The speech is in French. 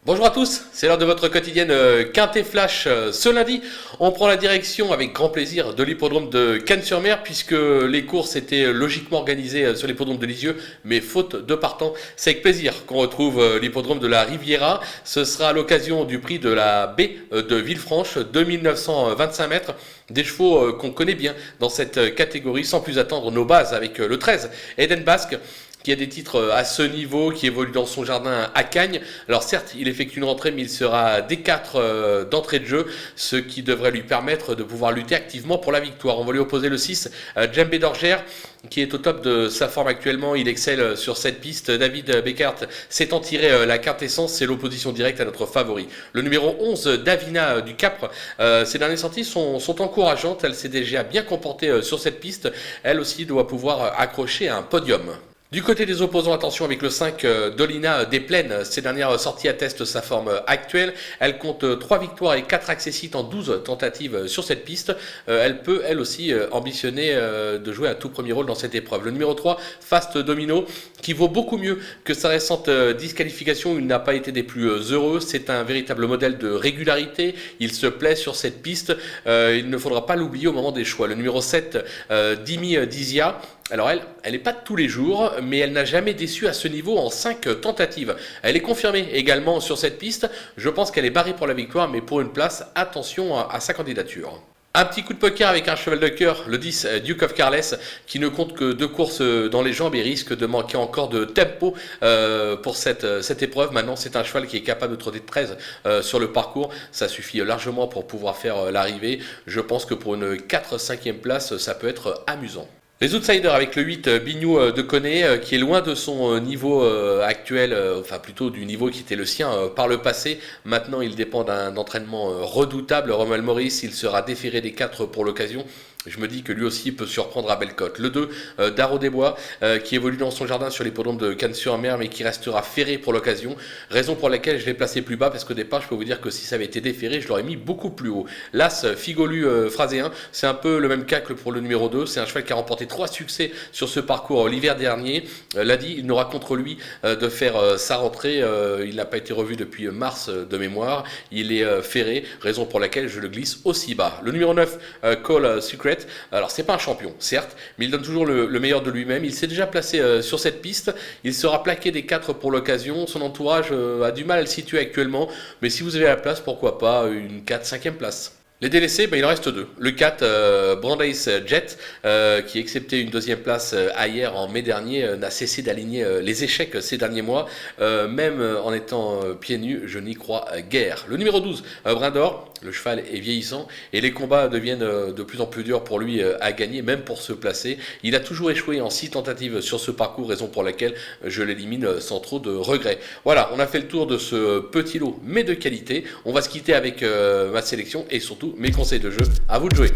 Bonjour à tous, c'est l'heure de votre quotidienne Quintet Flash. Ce lundi, on prend la direction avec grand plaisir de l'hippodrome de Cannes-sur-Mer puisque les courses étaient logiquement organisées sur l'hippodrome de Lisieux, mais faute de partants. C'est avec plaisir qu'on retrouve l'hippodrome de la Riviera. Ce sera à l'occasion du prix de la baie de Villefranche, 2925 mètres. Des chevaux qu'on connaît bien dans cette catégorie, sans plus attendre nos bases avec le 13, Eden Basque, qui a des titres à ce niveau, qui évolue dans son jardin à Cagnes. Alors certes, il effectue une rentrée, mais il sera D4 d'entrée de jeu, ce qui devrait lui permettre de pouvoir lutter activement pour la victoire. On va lui opposer le 6, Djembé d'Orgère, qui est au top de sa forme actuellement. Il excelle sur cette piste. David Beckert s'étant tiré la quintessence, c'est l'opposition directe à notre favori. Le numéro 11, Davina du Capre, ses dernières sorties sont encourageantes. Elle s'est déjà bien comportée sur cette piste. Elle aussi doit pouvoir accrocher un podium. Du côté des opposants, attention avec le 5, Dolina des Plaines. Ses dernières sorties attestent sa forme actuelle. Elle compte 3 victoires et 4 accessites en 12 tentatives sur cette piste. Elle peut, elle aussi, ambitionner de jouer un tout premier rôle dans cette épreuve. Le numéro 3, Fast Domino, qui vaut beaucoup mieux que sa récente disqualification. Il n'a pas été des plus heureux. C'est un véritable modèle de régularité. Il se plaît sur cette piste. Il ne faudra pas l'oublier au moment des choix. Le numéro 7, Dimi Dizia. Alors elle n'est pas de tous les jours, mais elle n'a jamais déçu à ce niveau en 5 tentatives. Elle est confirmée également sur cette piste. Je pense qu'elle est barrée pour la victoire, mais pour une place, attention à sa candidature. Un petit coup de poker avec un cheval de cœur, le 10, Duke of Carless, qui ne compte que 2 courses dans les jambes et risque de manquer encore de tempo pour cette épreuve. Maintenant, c'est un cheval qui est capable de trotter 13 sur le parcours. Ça suffit largement pour pouvoir faire l'arrivée. Je pense que pour une 4-5e place, ça peut être amusant. Les outsiders avec le 8, Bignou de Coné, qui est loin de son niveau actuel, enfin plutôt du niveau qui était le sien par le passé. Maintenant, il dépend d'un entraînement redoutable. Romuald Maurice, il sera déféré des 4 pour l'occasion. Je me dis que lui aussi peut surprendre à Bellecote. Le 2, Darro Desbois, qui évolue dans son jardin sur l'hippodrome de Cannes-sur-Mer, mais qui restera ferré pour l'occasion. Raison pour laquelle je l'ai placé plus bas, parce qu'au départ, je peux vous dire que si ça avait été déféré, je l'aurais mis beaucoup plus haut. L'As, Figolu Phraséen, c'est un peu le même cas que pour le numéro 2. C'est un cheval qui a remporté 3 succès sur ce parcours l'hiver dernier. L'a dit, il n'aura contre lui de faire sa rentrée. Il n'a pas été revu depuis mars de mémoire. Il est ferré, raison pour laquelle je le glisse aussi bas. Le numéro 9, Call Secret. Alors c'est pas un champion, certes, mais il donne toujours le meilleur de lui-même. Il s'est déjà placé sur cette piste. Il sera plaqué des 4 pour l'occasion. Son entourage a du mal à le situer actuellement. Mais si vous avez la place, pourquoi pas une 4-5e place. Les délaissés, il en reste 2. Le 4, Brandeis Jet, qui excepté une 2e place hier en mai dernier, n'a cessé d'aligner les échecs ces derniers mois. Même en étant pieds nus, je n'y crois guère. Le numéro 12, Brin d'Or. Le cheval est vieillissant et les combats deviennent de plus en plus durs pour lui à gagner, même pour se placer. Il a toujours échoué en 6 tentatives sur ce parcours, raison pour laquelle je l'élimine sans trop de regrets. Voilà, on a fait le tour de ce petit lot, mais de qualité. On va se quitter avec ma sélection et surtout mes conseils de jeu. À vous de jouer.